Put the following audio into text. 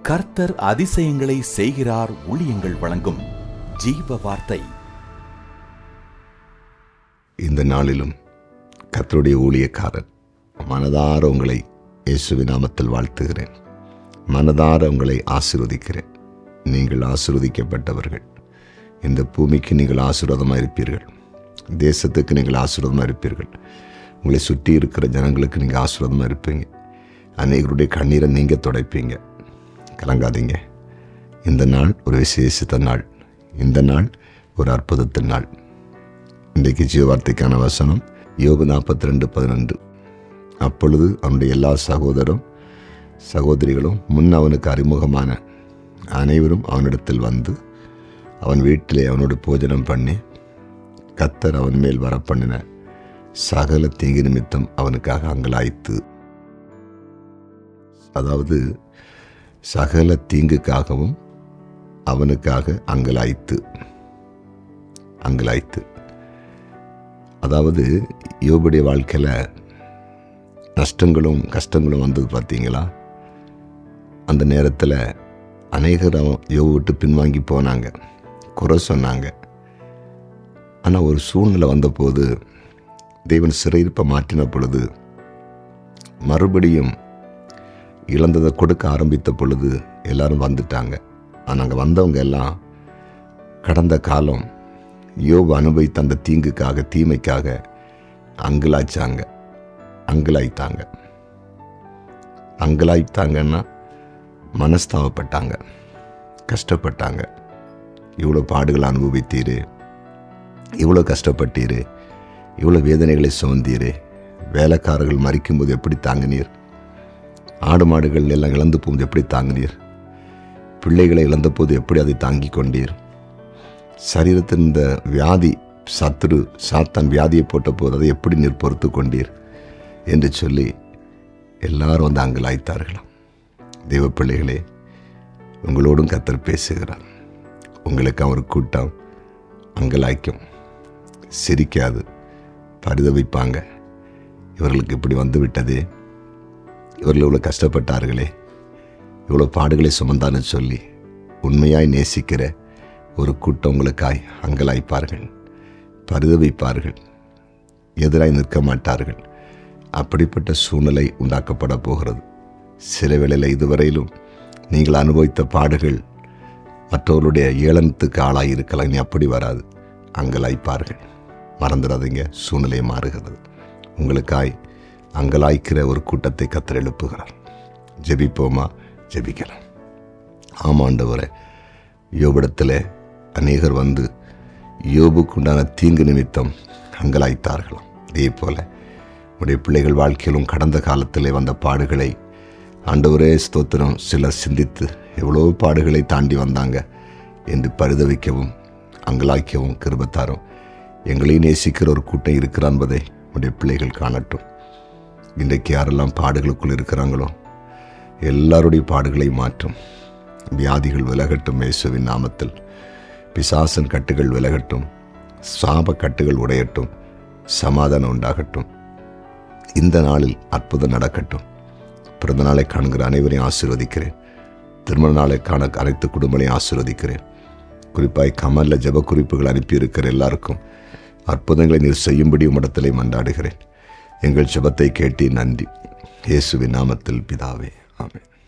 கர்த்தர் அதிசயங்களை செய்கிறார். ஊழியங்கள் வழங்கும் ஜீவ வார்த்தை. இந்த நாளிலும் கர்த்தருடைய ஊழியக்காரர் மனதார உங்களை இயேசுவின் நாமத்தில் வாழ்த்துகிறேன். மனதார உங்களை ஆசீர்வதிக்கிறேன். நீங்கள் ஆசீர்வதிக்கப்பட்டவர்கள். இந்த பூமிக்கு நீங்கள் ஆசீர்வாதமாக இருப்பீர்கள். தேசத்துக்கு நீங்கள் ஆசீர்வாதமாக இருப்பீர்கள். உங்களை சுற்றி இருக்கிற ஜனங்களுக்கு நீங்கள் ஆசீர்வாதமாக இருப்பீங்க. அநேகருடைய கண்ணீரை நீங்கள் துடைப்பீங்க. கலங்காதீங்க. இந்த நாள் ஒரு விசேஷித்த நாள். இந்த நாள் ஒரு அற்புதத்தின் நாள். இன்றைக்கு ஜீவவார்த்தைக்கான வசனம் யோபு 42:11. அப்பொழுது அவனுடைய எல்லா சகோதரிகளும் முன் அவனுக்கு அறிமுகமான அனைவரும் அவனிடத்தில் வந்து அவன் வீட்டிலே அவனோடு போஜனம் பண்ணி கர்த்தர் அவன் மேல் வரப்பண்ணின சகல தீங்கு நிமித்தம் அவனுக்காக அங்கலாய்த்து. அதாவது சகல தீங்குக்காகவும் அவனுக்காக அங்கலாய்த்து. அதாவது யோபுடைய வாழ்க்கையில் நஷ்டங்களும் கஷ்டங்களும் வந்தது பார்த்தீங்களா? அந்த நேரத்தில் அநேகர் யோபு விட்டு பின்வாங்கி போனாங்க, குறை சொன்னாங்க. ஆனால் ஒரு சூழ்நிலை வந்தபோது, தேவன் சிறையிருப்பை மாற்றின பொழுது, மறுபடியும் இழந்ததை கொடுக்க ஆரம்பித்த பொழுது எல்லாரும் வந்துட்டாங்க. ஆனால் அங்கே வந்தவங்க எல்லாம் கடந்த காலம் யோபு அனுபவித்த அந்த தீங்குக்காக, தீமைக்காக அங்கலாய்த்தாங்கன்னா மனஸ்தாபப்பட்டாங்க, கஷ்டப்பட்டாங்க. இவ்வளோ பாடுகளை அனுபவித்தீரு, இவ்வளோ கஷ்டப்பட்டீரு, இவ்வளோ வேதனைகளை சுமந்தீரு, வேலைக்காரர்கள் மறிக்கும்போது எப்படி தாங்கினீர், ஆடு மாடுகள் எல்லாம் இழந்து போகும்போது எப்படி தாங்கினீர், பிள்ளைகளை இழந்த போது எப்படி அதை தாங்கி கொண்டீர், சரீரத்தின் இந்த வியாதி சாத்தான் வியாதியை போட்ட போது அதை எப்படி நீர் பொறுத்து கொண்டீர் என்று சொல்லி எல்லாரும் வந்து அங்கலாய்த்தார்களாம். தெய்வ பிள்ளைகளே, உங்களோடும் கர்த்தர் பேசுகிறார். உங்களுக்கு அவர் கூட்டம் அங்கலாய்க்கும், சிரிக்காது, பரிதவிப்பாங்க. இவர்களுக்கு இப்படி வந்து விட்டதே, இவர்கள் இவ்வளோ கஷ்டப்பட்டார்களே, இவ்வளோ பாடுகளை சுமந்தான்னு சொல்லி உண்மையாய் நேசிக்கிற ஒரு கூட்டம் உங்களுக்காய் அங்கலாய்ப்பார்கள், பரிதவிப்பார்கள், எதிராய் நிற்க மாட்டார்கள். அப்படிப்பட்ட சூழ்நிலை உண்டாக்கப்பட போகிறது. சில வேளையில் இதுவரையிலும் நீங்கள் அனுபவித்த பாடுகள் மற்றவர்களுடைய ஏளனத்துக்கு ஆளாகி இருக்கலாம். இனி அப்படி வராது. அங்கலாய்ப்பார்கள். மறந்துடாதீங்க, சூழ்நிலை மாறுகிறது. உங்களுக்காய் அங்கலாய்க்கிற ஒரு கூட்டத்தை கர்த்தர் எழுப்புகிறார். ஜெபிப்போமா? ஜெபிக்கலாம். ஆமாண்டவரே, யோபிடத்தில் அநேகர் வந்து யோபுக்குண்டான தீங்கு நிமித்தம் அங்கலாய்த்தார்களாம். இதே போல உடைய பிள்ளைகள் வாழ்க்கையிலும் கடந்த காலத்திலே வந்த பாடுகளை ஆண்டவரே ஸ்தோத்திரம், சிலர் சிந்தித்து எவ்வளோ பாடுகளை தாண்டி வந்தாங்க என்று பரிதவிக்கவும் அங்கலாய்க்கவும் கிருபத்தாரும். எங்களையும் நேசிக்கிற ஒரு கூட்டம் இருக்கிறான் என்பதை உடைய பிள்ளைகள் காணட்டும். இன்றைக்கு யாரெல்லாம் பாடுகளுக்குள் இருக்கிறாங்களோ எல்லாருடைய பாடுகளை மாற்றும். வியாதிகள் விலகட்டும் இயேசுவின் நாமத்தில். பிசாசன் கட்டுகள் விலகட்டும். சாப கட்டுகள் உடையட்டும். சமாதானம் உண்டாகட்டும். இந்த நாளில் அற்புதம் நடக்கட்டும். பிறந்த நாளை காண்கிற அனைவரையும் ஆசீர்வதிக்கிறேன். திருமண நாளை காண அனைத்து குடும்பங்களையும் ஆசீர்வதிக்கிறேன். குறிப்பாய் கமலில் ஜெப குறிப்புகள் அனுப்பியிருக்கிற எல்லாருக்கும் அற்புதங்களை நீர் செய்யும்படி உம்மிடத்திலே மன்றாடுகிறேன். எங்கள் ஜெபத்தை கேட்டி நன்றி. இயேசுவின் நாமத்தில் பிதாவே, ஆமென்.